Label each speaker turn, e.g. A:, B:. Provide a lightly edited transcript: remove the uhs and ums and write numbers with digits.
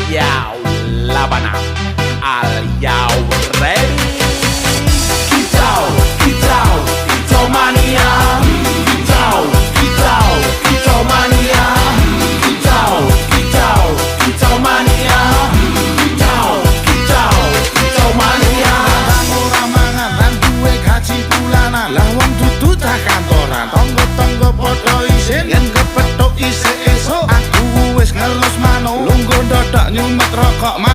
A: Yo, Labana, are you ready? Kicau, kicau, kicau mania. Kicau, kicau, kicau mania. Kicau, kicau, kicau mania. Kicau, kicau, kicau mania.
B: Ora mangan lan duwe gaji bulanan, lah wong dudu cah kantoran. Tonggo-tonggo padha isin yen kepethuk isih esuk. Aku wis ngelus manuk, lungguh ndothok nyumet rokok.